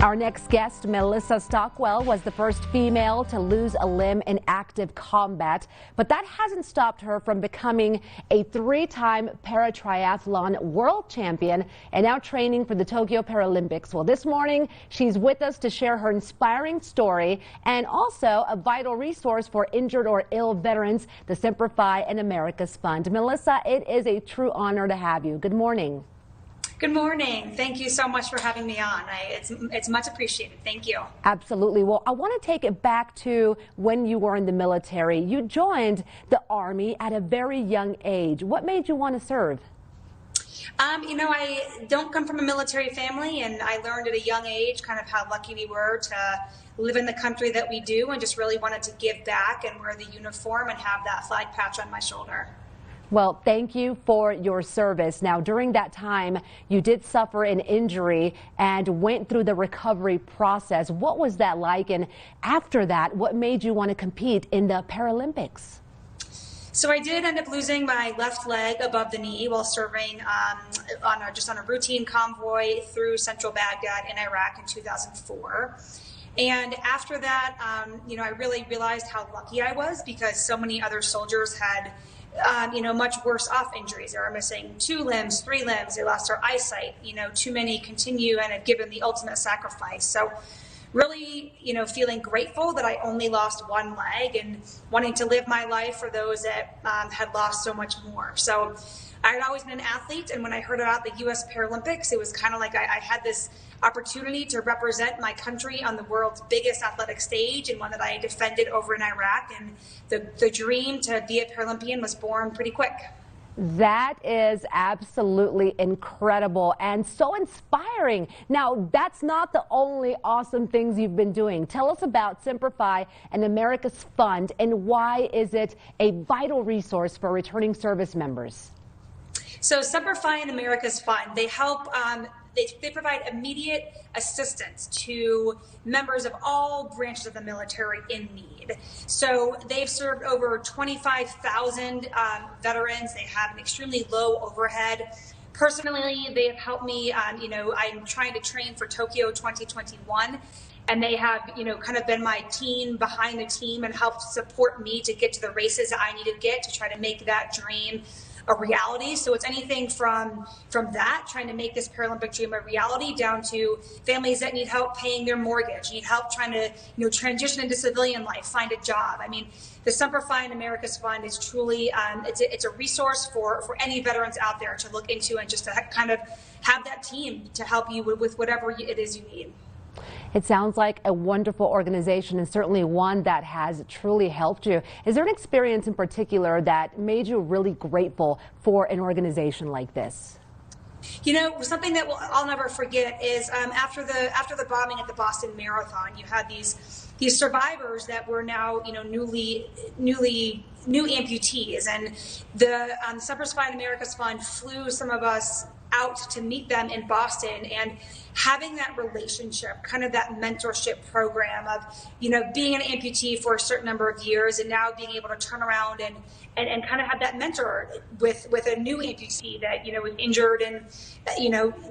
Our next guest, Melissa Stockwell, was the first female to lose a limb in active combat, but that hasn't stopped her from becoming a three-time Paratriathlon World Champion and now training for the Tokyo Paralympics. Well, this morning, she's with us to share her inspiring story and also a vital resource for injured or ill veterans, the Semper and America's Fund. Melissa, it is a true honor to have you. Good morning. Good morning. Thank you so much for having me on. It's much appreciated. Thank you. Absolutely. Well, I want to take it back to when you were in the military. You joined the Army at a very young age. What made you want to serve? I don't come from a military family, and I learned at a young age kind of how lucky we were to live in the country that we do, and just really wanted to give back and wear the uniform and have that flag patch on my shoulder. Well, thank you for your service. Now, during that time, you did suffer an injury and went through the recovery process. What was that like? And after that, what made you want to compete in the Paralympics? So I did end up losing my left leg above the knee while serving just on a routine convoy through central Baghdad in Iraq in 2004. And after that, I really realized how lucky I was, because so many other soldiers had much worse off injuries. They were missing 2 limbs, 3 limbs. They lost their eyesight. Too many continue and have given the ultimate sacrifice. So really, feeling grateful that I only lost 1 leg and wanting to live my life for those that had lost so much more. So I had always been an athlete, and when I heard about the U.S. Paralympics, it was kind of like I had this opportunity to represent my country on the world's biggest athletic stage, and one that I defended over in Iraq. And the dream to be a Paralympian was born pretty quick. That is absolutely incredible and so inspiring. Now, that's not the only awesome things you've been doing. Tell us about Semper and America's Fund, and why is it a vital resource for returning service members? So Semper and America's Fund, they help, they provide immediate assistance to members of all branches of the military in need. So they've served over 25,000 veterans. They have an extremely low overhead. Personally, they have helped me, I'm trying to train for Tokyo 2021. And they have, kind of been my team behind the team and helped support me to get to the races that I need to get to try to make that dream a reality. So it's anything from that, trying to make this Paralympic dream a reality, down to families that need help paying their mortgage, need help trying to transition into civilian life, find a job. I mean, the Semper and America's Fund is truly it's a resource for any veterans out there to look into, and just to kind of have that team to help you with whatever it is you need. It sounds like a wonderful organization, and certainly one that has truly helped you. Is there an experience in particular that made you really grateful for an organization like this? Something that I'll never forget is after the bombing at the Boston Marathon, you had these survivors that were now new amputees, and the Semper and America's Fund flew some of us out to meet them in Boston, and having that relationship, kind of that mentorship program of, being an amputee for a certain number of years and now being able to turn around and kind of have that mentor with a new amputee that, was injured in,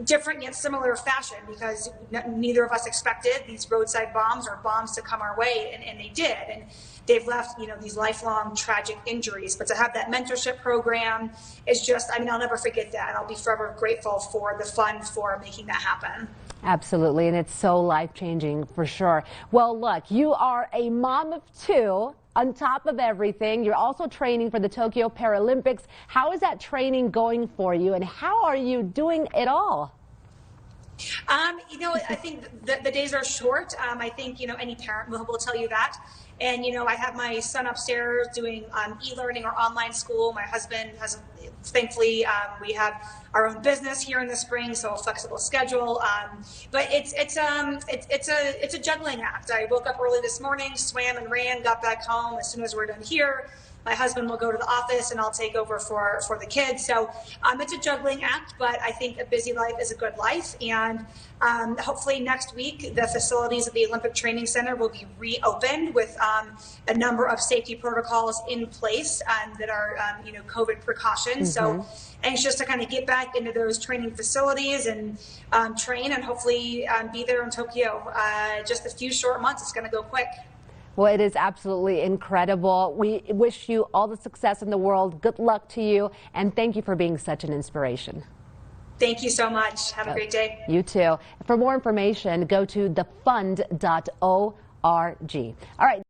different yet similar fashion, because neither of us expected these roadside bombs or bombs to come our way, and they did. And they've left, these lifelong tragic injuries. But to have that mentorship program is just, I'll never forget that. I'll be forever grateful for the fund for making that happen. Absolutely, and it's so life-changing for sure. Well, look, you are a mom of 2. On top of everything, you're also training for the Tokyo Paralympics. How is that training going for you, and how are you doing it all? I think the days are short. I think, any parent will tell you that. And, I have my son upstairs doing e-learning or online school. My husband has, thankfully, we have our own business here in the spring, so a flexible schedule. But it's a juggling act. I woke up early this morning, swam and ran, got back home. As soon as we're done here, my husband will go to the office and I'll take over for the kids. So it's a juggling act, but I think a busy life is a good life. And hopefully next week, the facilities at the Olympic Training Center will be reopened with a number of safety protocols in place that are, COVID precautions. So anxious to kind of get back back into those training facilities and train and hopefully be there in Tokyo. Just a few short months. It's going to go quick. Well, it is absolutely incredible. We wish you all the success in the world. Good luck to you, and thank you for being such an inspiration. Thank you so much. Have a great day. You too. For more information, go to thefund.org. All right.